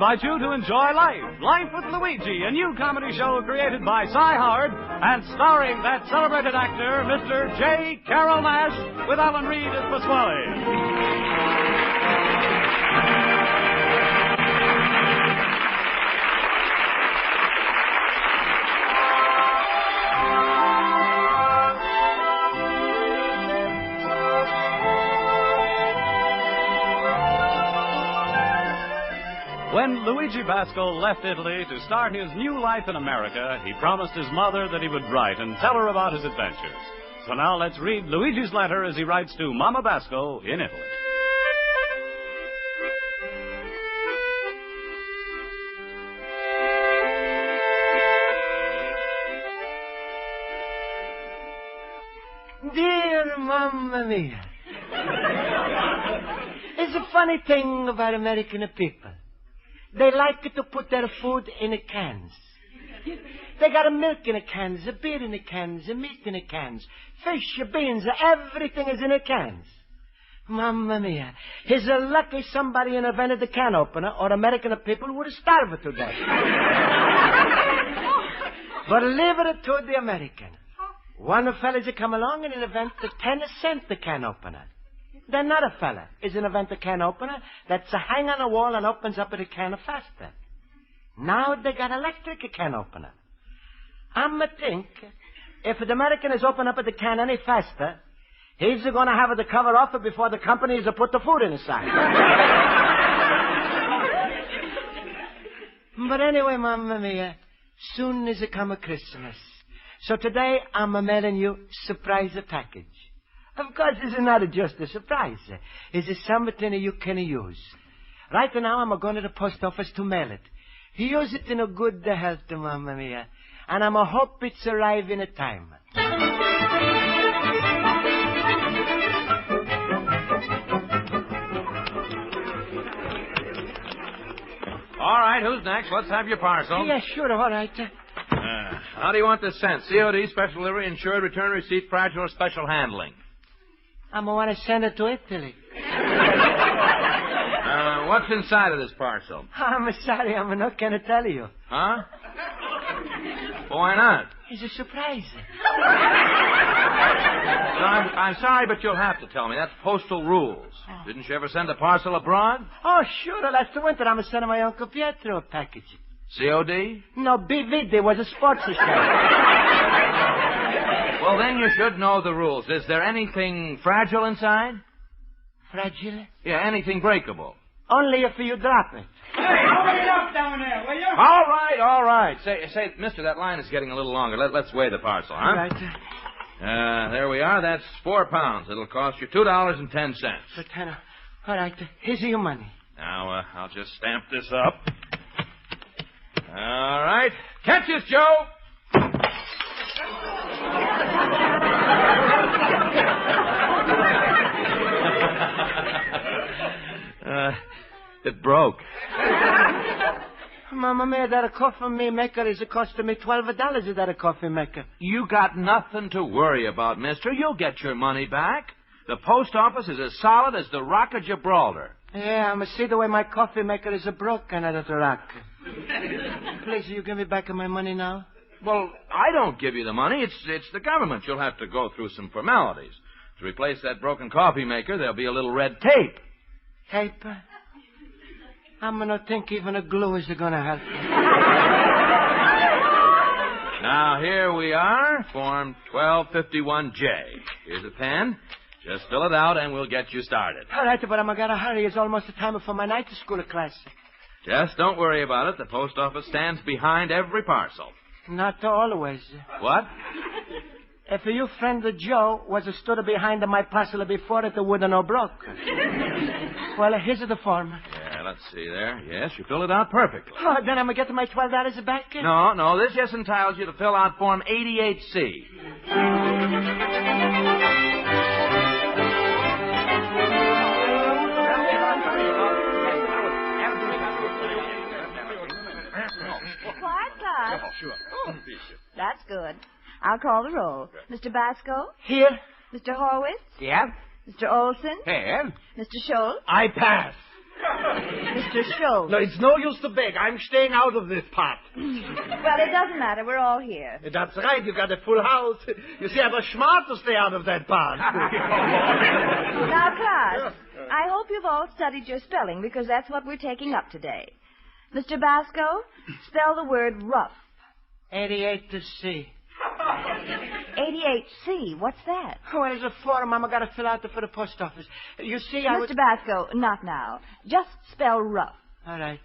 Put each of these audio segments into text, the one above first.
invite you to enjoy Life with Luigi, a new comedy show created by Cy Howard and starring that celebrated actor, Mr. J. Carrol Naish, with Alan Reed as Pasquale. When Luigi Basco left Italy to start his new life in America, he promised his mother that he would write and tell her about his adventures. So now let's read Luigi's letter as he writes to Mama Basco in Italy. Dear Mamma Mia, it's a funny thing about American people. They like to put their food in cans. They got a milk in a cans, a beer in a cans, a meat in a cans, fish, beans, everything is in a cans. Mamma mia, he's a lucky somebody invented the can opener, or American people would have starved to death. But leave it to the American. One fella's come along and invent the 10-cent can opener. Then another fella is an invent a can opener that's a hang on a wall and opens up the can faster. Now they got electric can opener. I'm think if the American is open up the can any faster, he's going to have the cover off it before the companies put the food inside. But anyway, Mamma Mia, soon is come Christmas. So today I'm mailing you surprise package. Of course, it's not just a surprise. It's something you can use. Right now, I'm going to the post office to mail it. Use it in a good health, Mamma Mia. And I'm hope it's arriving in time. All right, who's next? Let's have your parcel. Yeah, sure, all right. How do you want this sent? COD, special delivery, insured, return receipt, fragile, or special handling? I'm going to want to send it to Italy. What's inside of this parcel? I'm sorry, I'm not going to tell you. Huh? Why not? It's a surprise. No, I'm sorry, but you'll have to tell me. That's postal rules. Oh. Didn't you ever send a parcel abroad? Oh, sure. Last winter, I'm sending my Uncle Pietro a package. COD? No, BV. There was a sports show. Well, then you should know the rules. Is there anything fragile inside? Fragile? Yeah, anything breakable. Only if you drop it. Hey, hold it up down there, will you? All right. Say, mister, that line is getting a little longer. Let's weigh the parcel, huh? All right. There we are. That's 4 pounds. It'll cost you $2.10. So, all right. Here's your money. Now, I'll just stamp this up. All right. Catch us, Joe. It broke. Mamma mia, that coffee maker is costing me $12. That coffee maker. You got nothing to worry about, mister. You'll get your money back. The post office is as solid as the Rock of Gibraltar. Yeah, I'm see the way my coffee maker is broken at the rock. Please, you give me back my money now? Well, I don't give you the money. It's the government. You'll have to go through some formalities. To replace that broken coffee maker, there'll be a little red tape. Tape? I'm going to think even a glue is going to help. Now, here we are, Form 1251J. Here's a pen. Just fill it out, and we'll get you started. All right, but I'm going to hurry. It's almost the time for my night school class. Just don't worry about it. The post office stands behind every parcel. Not always. What? If your friend Joe was stood behind my parcel before it would have no broke. Well, here's the form. Yeah, let's see there. Yes, you filled it out perfectly. Oh, then I'm going to get my $12 back? No, this just entitles you to fill out Form 88C. Sure. That's good. I'll call the roll. Mr. Basco? Here. Mr. Horwitz? Yeah. Mr. Olson? Here. Mr. Schultz? I pass. Mr. Schultz. No, it's no use to beg. I'm staying out of this pot. Well, it doesn't matter. We're all here. That's right. You got a full house. You see, I was smart to stay out of that pot. Now, class, I hope you've all studied your spelling because that's what we're taking up today. Mr. Basco, spell the word rough. 88 to C. 88C. What's that? Oh, there's a form I'm got to fill out for the post office. You see, Mr. Basco, not now. Just spell rough. All right.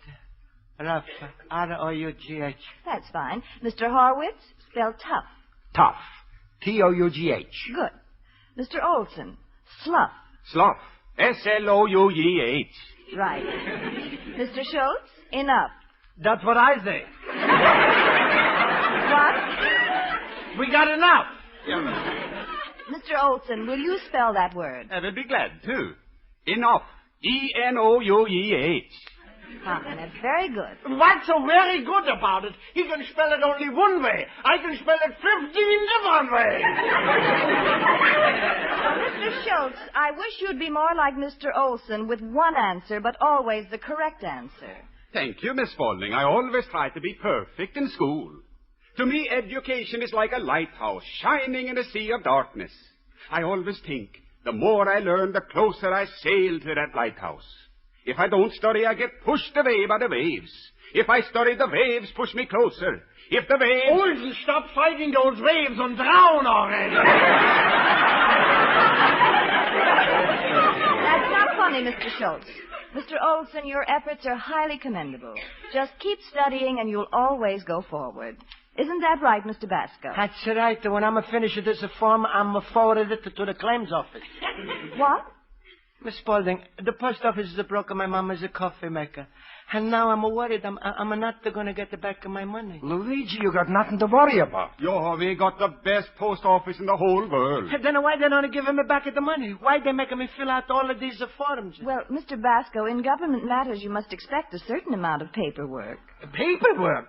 Rough. R-O-U-G-H. That's fine. Mr. Horwitz, spell tough. Tough. T-O-U-G-H. Good. Mr. Olson, slough. Slough. S-L-O-U-G-H. Right. Mr. Schultz, enough. That's what I say. What? We got enough. Mr. Olson, will you spell that word? I will be glad to. Enough. E-N-O-U-E-H. Fine, that's very good. What's so very good about it? He can spell it only one way. I can spell it 15 different ways. Mr. Schultz, I wish you'd be more like Mr. Olson with one answer, but always the correct answer. Thank you, Miss Spaulding. I always try to be perfect in school. To me, education is like a lighthouse shining in a sea of darkness. I always think, the more I learn, the closer I sail to that lighthouse. If I don't study, I get pushed away by the waves. If I study, the waves push me closer. If the waves... Olson, stop fighting those waves and drown already. That's not funny, Mr. Schultz. Mr. Olson, your efforts are highly commendable. Just keep studying and you'll always go forward. Isn't that right, Mr. Basco? That's right. When I'm finished with this form, I'm forwarded it to the claims office. What? Miss Spaulding, the post office is broken. My mom is a coffee maker. And now I'm worried I'm not going to get back my money. Luigi, you got nothing to worry about. We got the best post office in the whole world. Then why they don't give me back the money? Why they making me fill out all of these forms? Well, Mr. Basco, in government matters you must expect a certain amount of paperwork. Paperwork?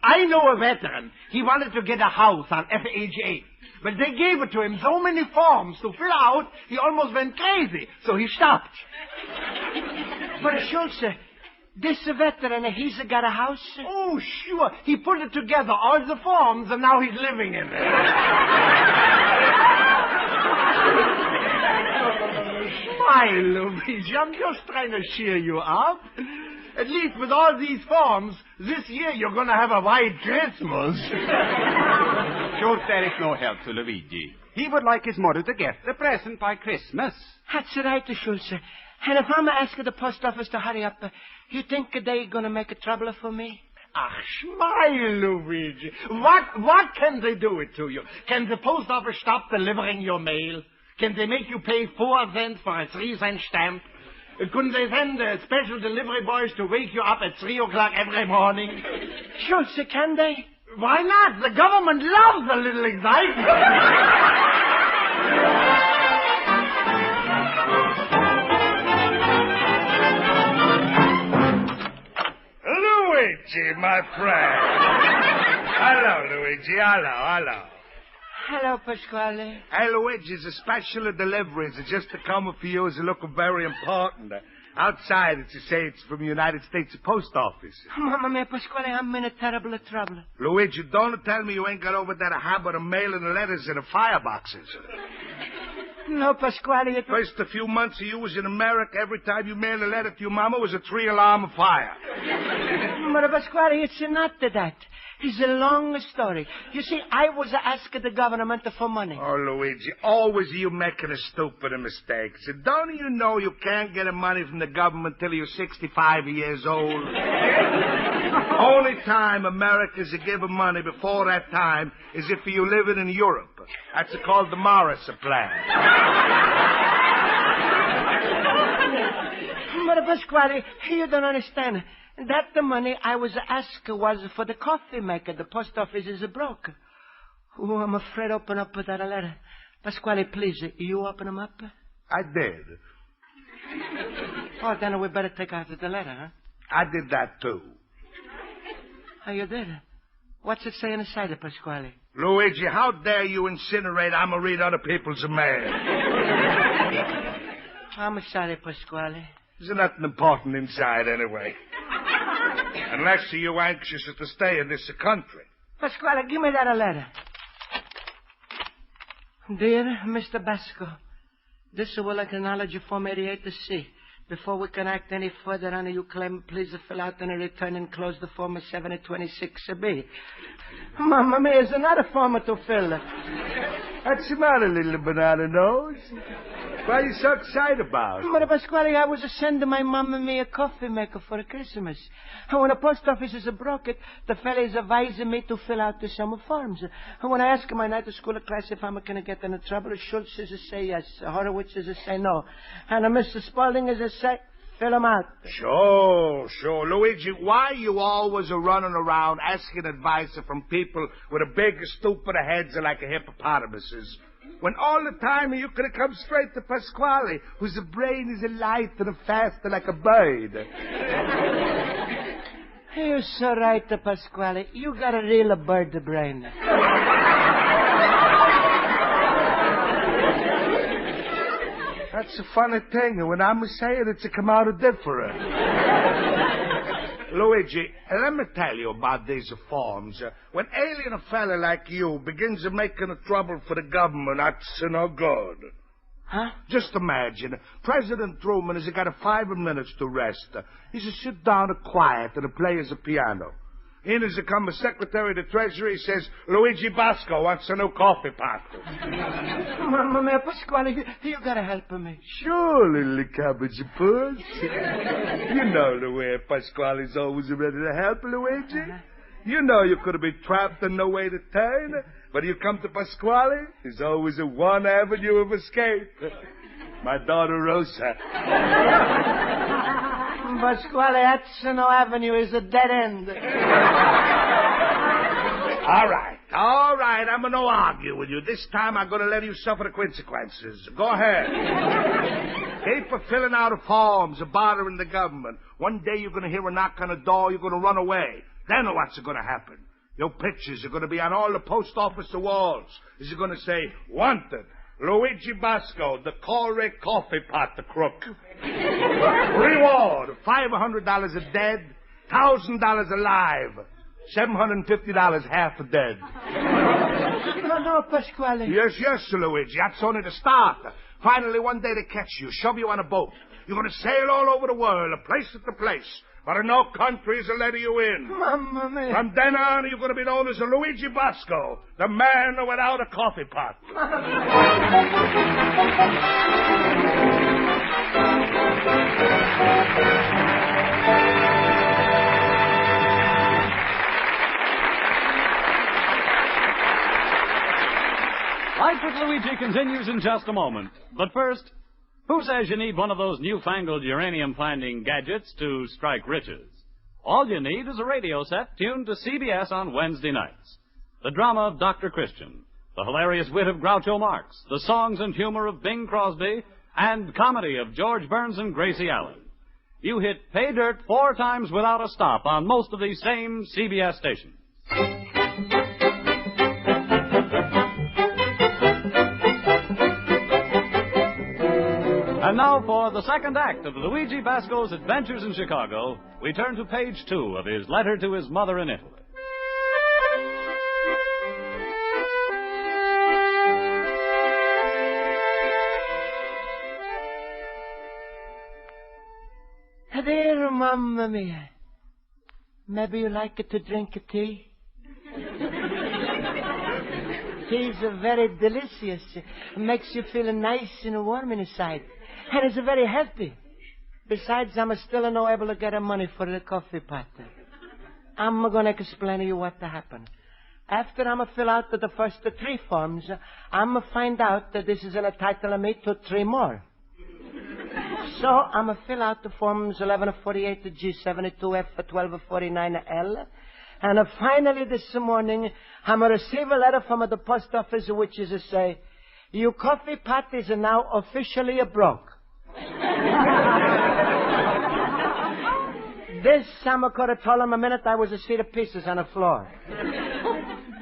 I know a veteran. He wanted to get a house on FHA. But they gave it to him so many forms to fill out, he almost went crazy. So he stopped. But Schultz, this veteran, he's got a house? Oh, sure. He put it together, all the forms, and now he's living in it. Smile, Luigi. I'm just trying to cheer you up. At least with all these forms, this year you're going to have a white Christmas. Sure, there is no help to Luigi. He would like his mother to get the present by Christmas. That's right, Schultz. And if I'm asking the post office to hurry up, you think they're going to make a trouble for me? Smile, Luigi. What can they do it to you? Can the post office stop delivering your mail? Can they make you pay 4 cents for a 3-cent stamp? Couldn't they send special delivery boys to wake you up at 3 o'clock every morning? Schultz, can they? Why not? The government loves a little excitement. Luigi, my friend. Hello, Luigi. Hello. Hello, Pasquale. Hey, Luigi, it's a special delivery. It's just to come for you. It's looking very important. Outside, it's to say it's from the United States Post Office. Mamma mia, Pasquale, I'm in a terrible trouble. Luigi, don't tell me you ain't got over that habit of mailing the letters in the fireboxes. No, Pasquale, it was... First, a few months of you was in America. Every time you mailed a letter to your mama, it was a 3-alarm fire. But, Pasquale, it's not that. It's a long story. You see, I was asking the government for money. Oh, Luigi, always you making a stupid mistake. So don't you know you can't get money from the government till you're 65 years old? Only time Americans are giving money before that time is if you're living in Europe. That's called the Morris Plan. But, Pasquale, you don't understand. That the money I was asked was for the coffee maker. The post office is broke. Oh, I'm afraid to open up that letter. Pasquale, please, you open them up? I did. Oh, then we better take out the letter, huh? I did that, too. Oh, you did? What's it say inside it, Pasquale? Luigi, how dare you incinerate I'm going to read other people's mail? I'm sorry, Pasquale. There's nothing important inside anyway. Unless you're anxious to stay in this country. Pasquale, give me that letter. Dear Mr. Basco, this will acknowledge Form 88C. Before we can act any further on you claim, please fill out and return and close the Form 7026B. Mamma mia, is another form to fill. What's the matter, little banana nose? What are you so excited about? But Pasquale, I was sending my mom and me a coffee maker for Christmas. And when the post office broke it, the fella is advising me to fill out some forms. And when I ask my night school class if I'm going to get into trouble, Schultz is say yes, Horowitz is say no. And Mr. Spaulding is say, fill them out. Sure. Luigi, why are you always running around asking advice from people with a big, stupid heads like a hippopotamuses? When all the time you could have come straight to Pasquale, whose brain is light and fast like a bird. You're so right, Pasquale. You got a real bird brain. That's a funny thing. When I'm saying it's come out different. Luigi, let me tell you about these forms. When alien fella like you begins making trouble for the government, that's no good. Huh? Just imagine, President Truman has got 5 minutes to rest. He's to sit down quiet and play his piano. In as comes the Secretary of the Treasury, says, Luigi Basco wants a new coffee pot. Mamma mia, Pasquale, you gotta help me. Sure, little cabbage puss. You know the way Pasquale's always ready to help, Luigi. You know you could have been trapped and no way to turn, but you come to Pasquale, there's always one avenue of escape. My daughter Rosa. Pasquale, that's no avenue, is a dead end. All right, I'm going to argue with you. This time I'm going to let you suffer the consequences. Go ahead. Keep filling out forms, bothering the government. One day you're going to hear a knock on the door, you're going to run away. Then what's going to happen? Your pictures are going to be on all the post office walls. Is it going to say, wanted, Luigi Basco, the Corey coffee pot crook. Reward, $500 a dead, $1,000 alive, $750 half dead. No, Pasquale. Yes, Luigi, that's only the start. Finally, one day they catch you, shove you on a boat. You're going to sail all over the world, place to place. But no countries will let you in. Mamma mia. From then on, you're going to be known as Luigi Basco, the man without a coffee pot. Life with Luigi continues in just a moment. But first, who says you need one of those newfangled uranium-finding gadgets to strike riches? All you need is a radio set tuned to CBS on Wednesday nights. The drama of Dr. Christian, the hilarious wit of Groucho Marx, the songs and humor of Bing Crosby, and comedy of George Burns and Gracie Allen. You hit pay dirt 4 times without a stop on most of these same CBS stations. And now for the second act of Luigi Basco's Adventures in Chicago, we turn to page 2 of his letter to his mother in Italy. Dear Mamma mia, maybe you like to drink tea? Tea is very delicious. It makes you feel nice and warm inside. And it's very healthy. Besides, I'm still not able to get money for the coffee pot. I'm going to explain to you what happened. After I'm fill out the first 3 forms, I'm find out that this is an entitled me to 3 more. So I'm fill out the forms 1148G, 72F, 1249L. And finally this morning, I'm receive a letter from the post office which is say, your coffee pot is now officially broke. This I'm could have told him a minute I was a sheet of pieces on the floor.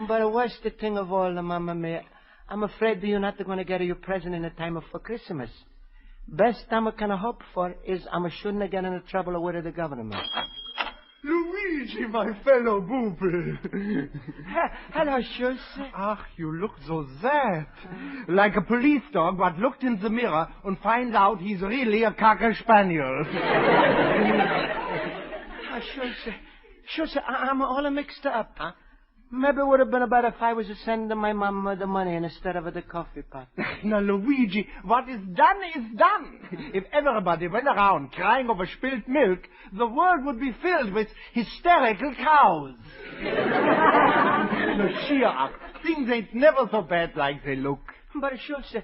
But the worst thing of all, Mamma mia, I'm afraid you're not going to get your present in the time for Christmas. Best I'm can hope for is I shouldn't get into trouble with the government. Luigi, my fellow booby. Hello, Schultz. Ach, you look so sad. Like a police dog what looked in the mirror and finds out he's really a cocker spaniel. Schultz, I'm all mixed up. Huh? Maybe it would have been better if I was sending my mom the money instead of the coffee pot. Now, Luigi, what is done is done. If everybody went around crying over spilled milk, the world would be filled with hysterical cows. Now, cheer up. Things ain't never so bad like they look. But, Schultz,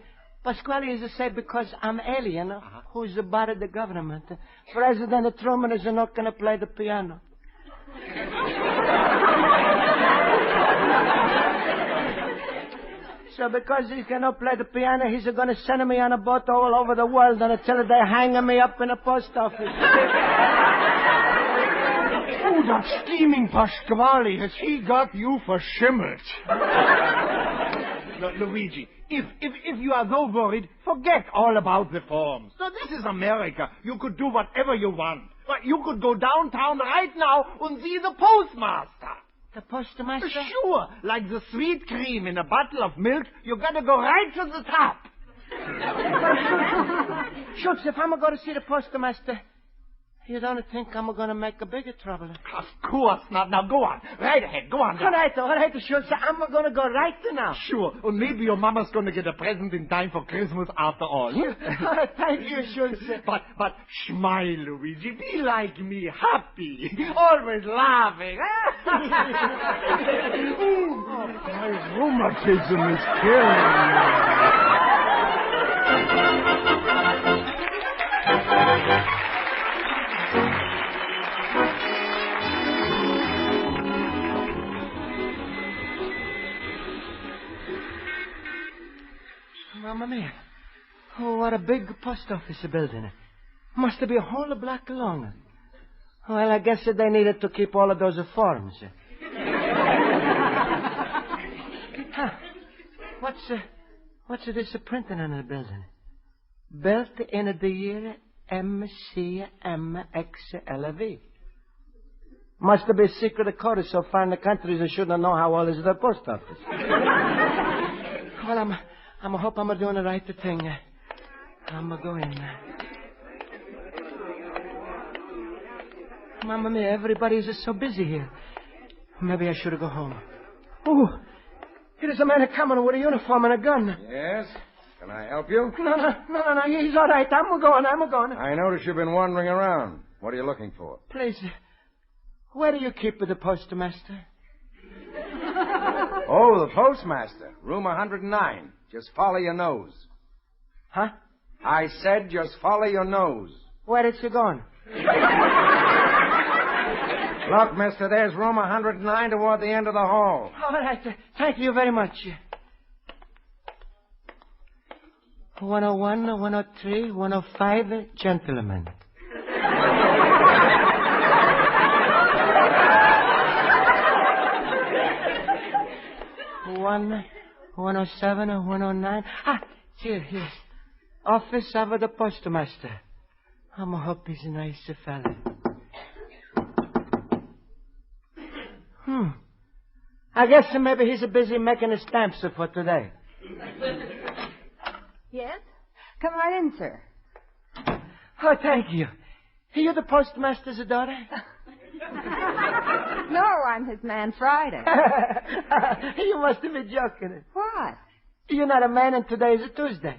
Pasquale is said because I'm alien, who's about the government. President Truman is not going to play the piano. So because he cannot play the piano, he's going to send me on a boat all over the world until they hang me up in a post office. Oh, that steaming Pasquale, has he got you for shimmered? Now, Luigi, if you are so worried, forget all about the forms. So this is America. You could do whatever you want. But you could go downtown right now and see the postmaster. The postmaster? Sure. Like the sweet cream in a bottle of milk, you gotta go right to the top. Schultz, if I'm going to see the postmaster, you don't think I'm going to make a bigger trouble? Of course not. Now go on. Right ahead. Go on. All right, Schultz. I'm going to go right now. Sure. And maybe your mama's going to get a present in time for Christmas after all. Thank you, Schultz. But smile, Luigi. Be like me. Happy. Always laughing. My rheumatism is killing me. Mamma mia. Oh, what a big post office building. Must be a whole block long. Well, I guess they needed to keep all of those forms. What's this printing on the building? Built in the year MCMXLV. Must be a secret code so far in the country they shouldn't know how old is the post office. Well, I hope I'm doing the right thing. I'm going. Mamma mia, everybody's so busy here. Maybe I should go home. Oh, here's a man coming with a uniform and a gun. Yes? Can I help you? No, he's all right. I'm going. I notice you've been wandering around. What are you looking for? Please, where do you keep the postmaster? Oh, the postmaster. Room 109. Just follow your nose. Huh? I said just follow your nose. Where is he going? Look, mister, there's room 109 toward the end of the hall. All right. Thank you very much. 101, 103, 105, gentlemen. 107 or 109. Here. Office of the postmaster. I hope he's a nice fella. I guess maybe he's busy making the stamps for today. Yes? Come right in, sir. Oh, thank you. Are you the postmaster's daughter? No, I'm his man Friday. You must have been joking. What? You're not a man and today is a Tuesday.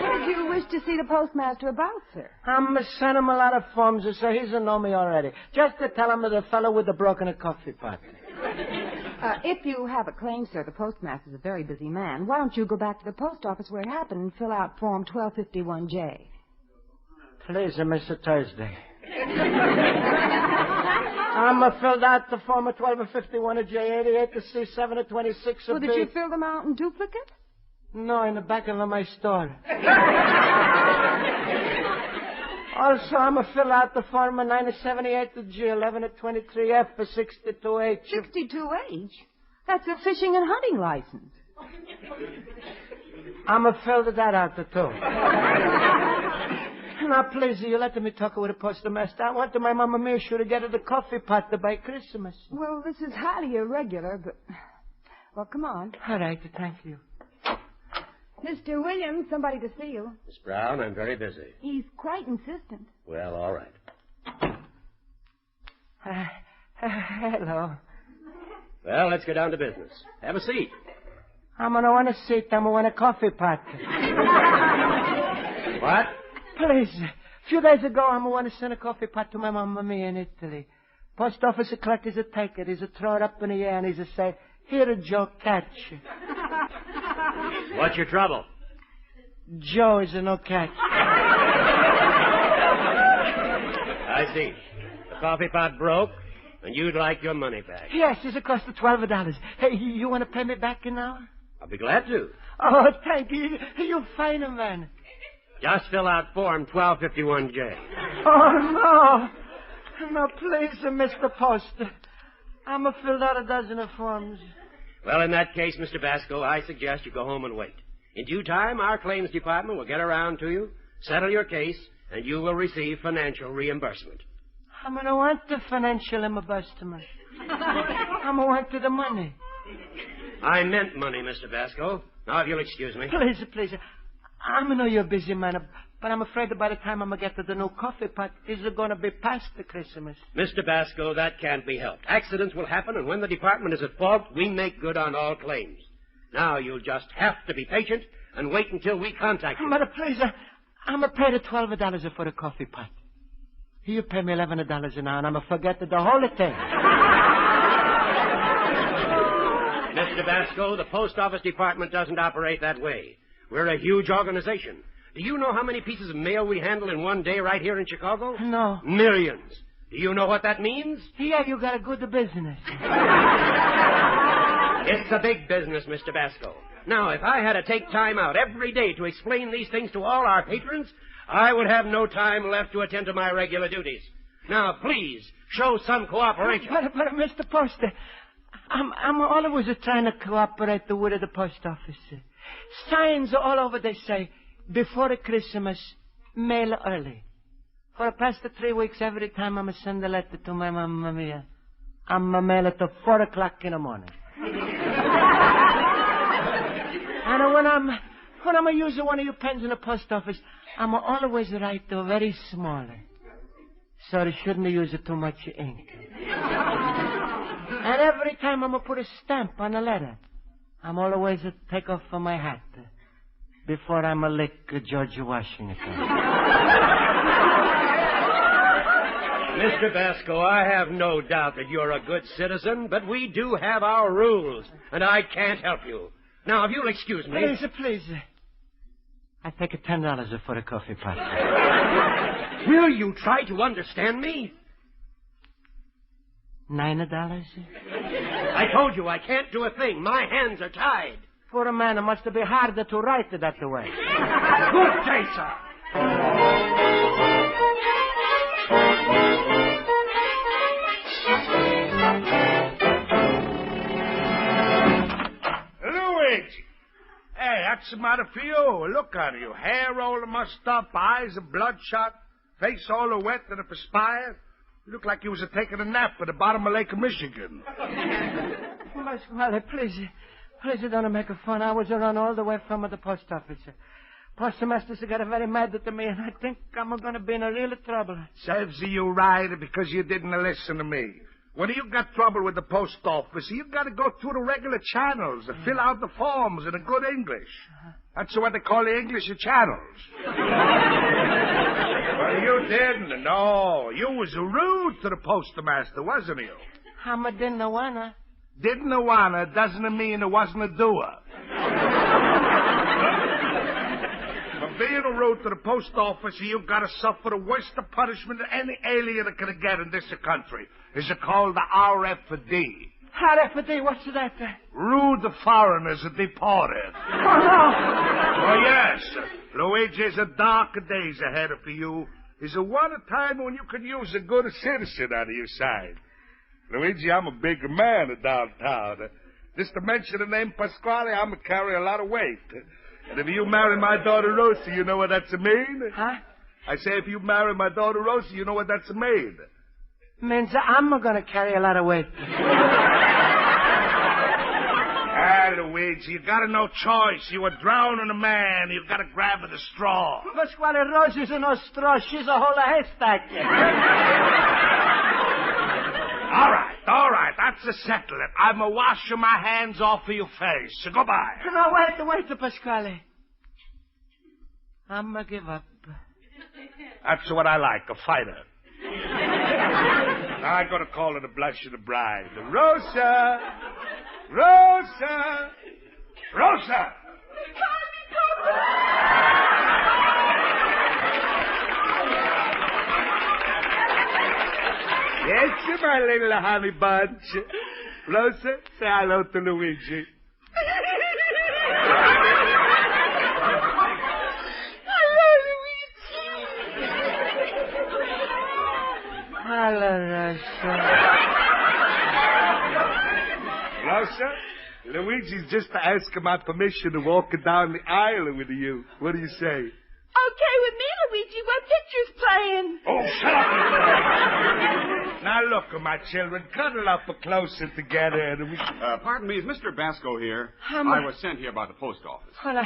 What did you wish to see the postmaster about, sir? I'm sending him a lot of forms, so he's know me already. Just to tell him the fellow with the broken coffee pot. If you have a claim, sir, the postmaster's a very busy man. Why don't you go back to the post office where it happened and fill out Form 1251J? Please, Mr. Thursday. I'm filled out the form of 1251 of J88 to C7 of 26 of Well, did you fill them out in duplicate? No, in the back of my store. Also, I'm fill out the form of 978 of G11 of 23F for 62H. 62H? That's a fishing and hunting license. I'm a filled that out, too. Now, please, you let me talk with the postmaster. I want my Mamma Mia to get her the coffee pot to buy Christmas. Well, this is highly irregular, but... Well, come on. All right, thank you. Mr. Williams, somebody to see you. Miss Brown, I'm very busy. He's quite insistent. Well, all right. Hello. Well, let's get down to business. Have a seat. I'm going to want a seat. I'm going to want a coffee pot. What? Please. A few days ago, I'm going to want to send a coffee pot to my Mamma Mia in Italy. Post office clerk is a take it. He's a throw it up in the air, and he's a say, here, Joe, catch. What's your trouble? Joe is a no catch. I see. The coffee pot broke, and you'd like your money back. Yes, it's a cost of $12. Hey, you want to pay me back in now? I'll be glad to. Oh, thank you. You're fine, man. Just fill out Form 1251J. Oh, no. No, please, Mr. Post. I'm a filled out a dozen of forms. Well, in that case, Mr. Basco, I suggest you go home and wait. In due time, our claims department will get around to you, settle your case, and you will receive financial reimbursement. I'm going to want the financial reimbursement. I'm going to want the money. I meant money, Mr. Basco. Now, if you'll excuse me. Please. I know you're a busy man, but I'm afraid that by the time I'm going to get to the new coffee pot, it's going to be past the Christmas. Mr. Basco, that can't be helped. Accidents will happen, and when the department is at fault, we make good on all claims. Now, you'll just have to be patient and wait until we contact you. But please, I'm going to pay the $12 for the coffee pot. You pay me $11 an hour, and I'm going to forget the whole thing. Mr. Basco, the post office department doesn't operate that way. We're a huge organization. Do you know how many pieces of mail we handle in one day right here in Chicago? No. Millions. Do you know what that means? Yeah, you got a good business. It's a big business, Mr. Basco. Now, if I had to take time out every day to explain these things to all our patrons, I would have no time left to attend to my regular duties. Now, please, show some cooperation. But Mr. Poster, I'm always trying to cooperate with the post office. Signs all over, they say, before Christmas, mail early. For the past 3 weeks, every time I'm send a letter to my Mamma Mia, I'm mail it at 4 o'clock in the morning. And when I'm using one of your pens in the post office, I'm always write very small, so they shouldn't use too much ink. And every time I'm going to put a stamp on a letter, I'm always take off my hat before I'm a lick George Washington. Mr. Basco, I have no doubt that you're a good citizen, but we do have our rules, and I can't help you. Now, if you'll excuse me... Please. I take $10 for the coffee pot. Will you try to understand me? $9? I told you I can't do a thing. My hands are tied. For a man, it must be harder to write that way. Good day, sir. Luigi! Hey, that's the matter for you. Look at you. Hair all mussed up, eyes are bloodshot, face all wet and perspired. You look like you was taking a nap at the bottom of Lake Michigan. Pasquale, please don't make fun. I was around all the way from the post office. Postmaster got very mad at me, and I think I'm going to be in a real trouble. Serves you right because you didn't listen to me. When you got trouble with the post office, you got to go through the regular channels and fill out the forms in a good English. That's what they call the English channels. Well, you didn't. No, you was rude to the postmaster, wasn't you? I'm a didn't wanna. Didn't wanna doesn't mean it wasn't a doer. For being rude to the post office, you got to suffer the worst punishment that any alien can get in this country. It's called the RFD. RFD, what's that? Rude foreigners deported. Oh, no. Oh, yes. Luigi's dark days ahead of you. Is a one time when you can use a good citizen on your side. Luigi, I'm a big man downtown. Just to mention the name Pasquale, I'm going to carry a lot of weight. And if you marry my daughter Rosa, you know what that's a mean? Huh? I say if you marry my daughter Rosa, you know what that's a mean? Means I'm going to carry a lot of weight. Luigi, you got no choice. You were drowning a man. You got to grab at the straw. Pasquale, Rosa's no straw. She's a whole haystack. All right. That's a settle it. I'm a washing my hands off of your face. So goodbye. No, wait, Pasquale. I'm going to give up. That's what I like, a fighter. Now I'm going to call her the blush of the bride. Rosa! Rosa! Rosa! Yes, my little honey bunch. Rosa, say hello to Luigi. Hello, Rosa. Rosa, Luigi's just asking my permission to walk down the aisle with you. What do you say? Okay with me, Luigi. What picture's playing? Oh, shut up! Now look, my children, cuddle up closer together. And we... Pardon me, is Mr. Basco here? I was sent here by the post office. Well,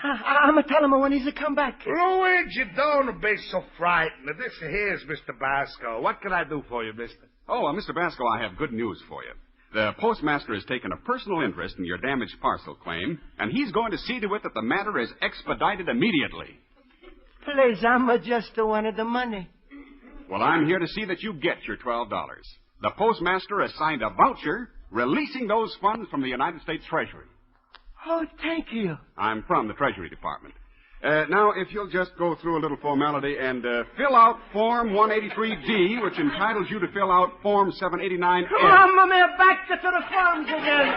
I'm going to tell him when he's to come back. Luigi, don't be so frightened. This here's Mr. Basco. What can I do for you, mister? Oh, Mr. Basco, I have good news for you. The postmaster has taken a personal interest in your damaged parcel claim, and he's going to see to it that the matter is expedited immediately. Please, I'm just wanted the money. Well, I'm here to see that you get your $12. The postmaster has signed a voucher releasing those funds from the United States Treasury. Oh, thank you. I'm from the Treasury Department. Now, if you'll just go through a little formality and fill out Form 183D, which entitles you to fill out Form 789F. I'm back to the forms again.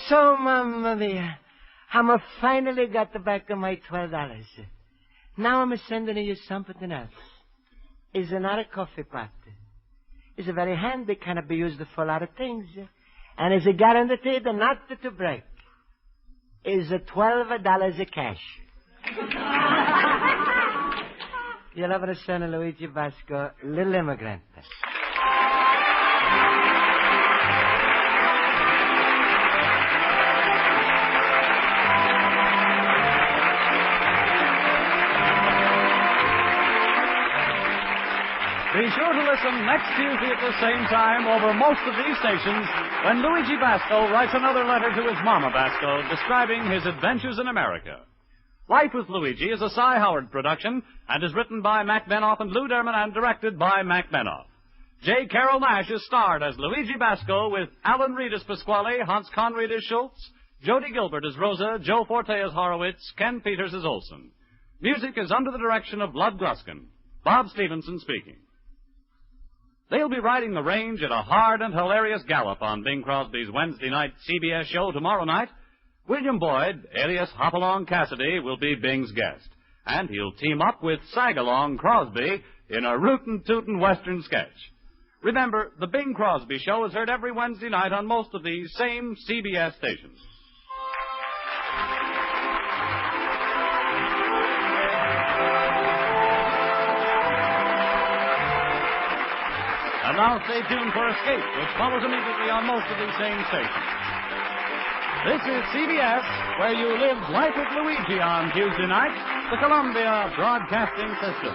So, Mamma Mia, I'm finally got the back of my $12. Now I'm sending you something else. It's not a coffee pot. It's a very handy, kind of be used for a lot of things. And it's guaranteed not to break. It's $12 cash. You'll have a son, Luigi Basco, little immigrant. Be sure to listen next Tuesday at the same time over most of these stations when Luigi Basco writes another letter to his Mama Basco describing his adventures in America. Life with Luigi is a Cy Howard production and is written by Mac Benoff and Lou Derman and directed by Mac Benoff. J. Carrol Naish is starred as Luigi Basco with Alan Reed as Pasquale, Hans Conried as Schultz, Jody Gilbert as Rosa, Joe Forte as Horowitz, Ken Peters as Olson. Music is under the direction of Lud Gluskin. Bob Stevenson speaking. They'll be riding the range at a hard and hilarious gallop on Bing Crosby's Wednesday night CBS show tomorrow night. William Boyd, alias Hopalong Cassidy, will be Bing's guest. And he'll team up with Sagalong Crosby in a rootin' tootin' Western sketch. Remember, the Bing Crosby show is heard every Wednesday night on most of these same CBS stations. And now stay tuned for Escape, which follows immediately on most of these same stations. This is CBS, where you live Life with Luigi on Tuesday night, the Columbia Broadcasting System.